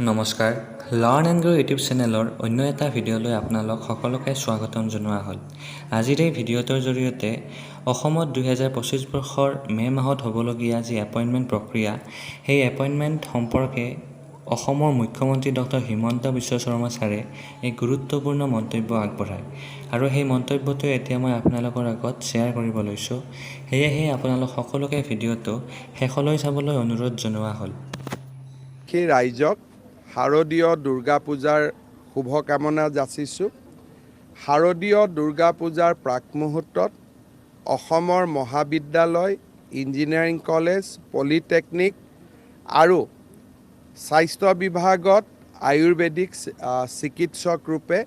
নমস্কাৰ, learn and grow' YouTube চেনেলৰ অন্য এটা ভিডিঅ'লৈ আপোনালোক সকলোকে স্বাগতম জনোৱা হ'ল। আজিৰ এই ভিডিঅ'টোৰ জৰিয়তে অসমত 2025 বৰ্ষৰ মে' মাহত হ'বলগীয়া যি এপইণ্টমেণ্ট প্ৰক্ৰিয়া, সেই এপইণ্টমেণ্ট সম্পৰ্কে অসমৰ মুখ্যমন্ত্ৰী ডক্টৰ হিমন্ত বিশ্ব শৰ্মা ছাৰে এক গুৰুত্বপূৰ্ণ মন্তব্য আগবঢ়ায় আৰু সেই মন্তব্যটো এতিয়া মই আপোনালোকৰ আগত শ্বেয়াৰ কৰিব লৈছোঁ। সেয়েহে আপোনালোক সকলোকে ভিডিঅ'টো শেষলৈ চাবলৈ অনুৰোধ জনোৱা হ'ল। সেই ৰাইজক শাৰদীয় দুৰ্গা পূজাৰ শুভকামনা যাচিছোঁ। শাৰদীয় দুৰ্গা পূজাৰ প্ৰাক মুহূৰ্তত অসমৰ মহাবিদ্যালয়, ইঞ্জিনিয়াৰিং কলেজ, পলিটেকনিক আৰু স্বাস্থ্য বিভাগত আয়ুৰ্বেদিক চিকিৎসক ৰূপে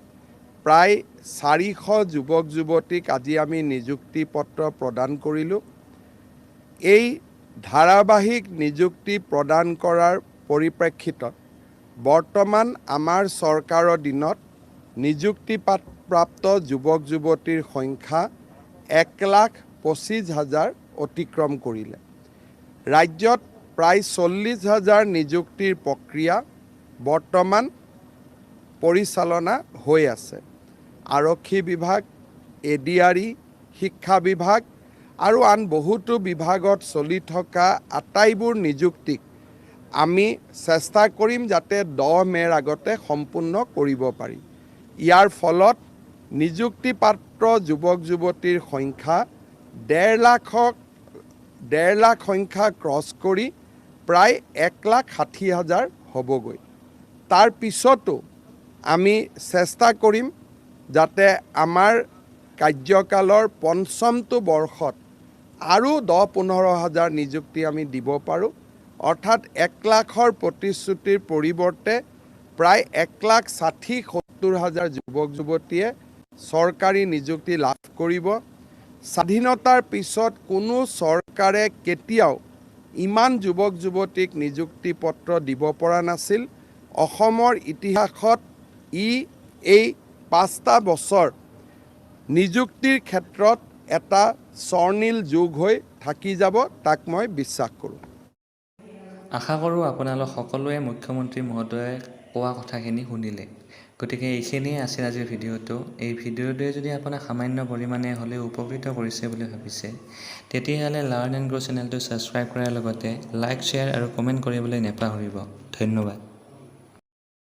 প্ৰায় 400 যুৱক যুৱতীক আজি আমি নিযুক্তি পত্ৰ প্ৰদান কৰিলোঁ। এই ধাৰাবাহিক নিযুক্তি প্ৰদান কৰাৰ পৰিপ্ৰেক্ষিতত বৰ্তমান আমাৰ চৰকাৰৰ দিনত নিযুক্তিপ্ৰাপ্ত যুৱক যুৱতীৰ সংখ্যা 1,25,000 অতিক্ৰম কৰিলে। ৰাজ্যত প্ৰায় 40,000 নিযুক্তিৰ প্ৰক্ৰিয়া বৰ্তমান পৰিচালনা হৈ আছে। আৰক্ষী বিভাগ, এডিআৰই, শিক্ষা বিভাগ আৰু আন বহুতো বিভাগত চলি থকা আটাইবোৰ নিযুক্তিক আমি চেষ্টা কৰিম যাতে 10 মে'ৰ আগতে সম্পূৰ্ণ কৰিব পাৰি। ইয়াৰ ফলত নিযুক্তিপ্ৰাপ্ত যুৱক যুৱতীৰ সংখ্যা 1.5 লাখ সংখ্যা ক্ৰছ কৰি প্ৰায় 1,60,000 হ'বগৈ। তাৰ পিছতো আমি চেষ্টা কৰিম যাতে আমাৰ কাৰ্যকালৰ পঞ্চমটো বৰ্ষত আৰু 10-15,000 নিযুক্তি আমি দিব পাৰোঁ। অৰ্থাৎ 1 লাখৰ প্ৰতিশ্ৰুতিৰ পৰিৱৰ্তে প্ৰায় 1,60,000-1,70,000 যুৱক যুৱতীয়ে চৰকাৰী নিযুক্তি লাভ কৰিব। স্বাধীনতাৰ পিছত কোনো চৰকাৰে কেতিয়াও ইমান যুৱক যুৱতীক নিযুক্তি পত্ৰ দিব পৰা নাছিল। অসমৰ ইতিহাসত এই 5টা বছৰ নিযুক্তিৰ ক্ষেত্ৰত এটা স্বৰ্ণীল যুগ হৈ থাকি যাব, তাক মই বিশ্বাস কৰোঁ। আশা কৰোঁ আপোনালোক সকলোৱে মুখ্যমন্ত্ৰী মহোদয়ে কোৱা কথাখিনি শুনিলে। গতিকে এইখিনিয়ে আছিল আজিৰ ভিডিঅ'টো। এই ভিডিঅ'টোৱে যদি আপোনাক সামান্য পৰিমাণে হ'লেও উপকৃত কৰিছে বুলি ভাবিছে, তেতিয়াহ'লে লাৰ্ণ এণ্ড গ্ৰ' চেনেলটো ছাবস্ক্ৰাইব কৰাৰ লগতে লাইক, শ্বেয়াৰ আৰু কমেণ্ট কৰিবলৈ নাপাহৰিব। ধন্যবাদ।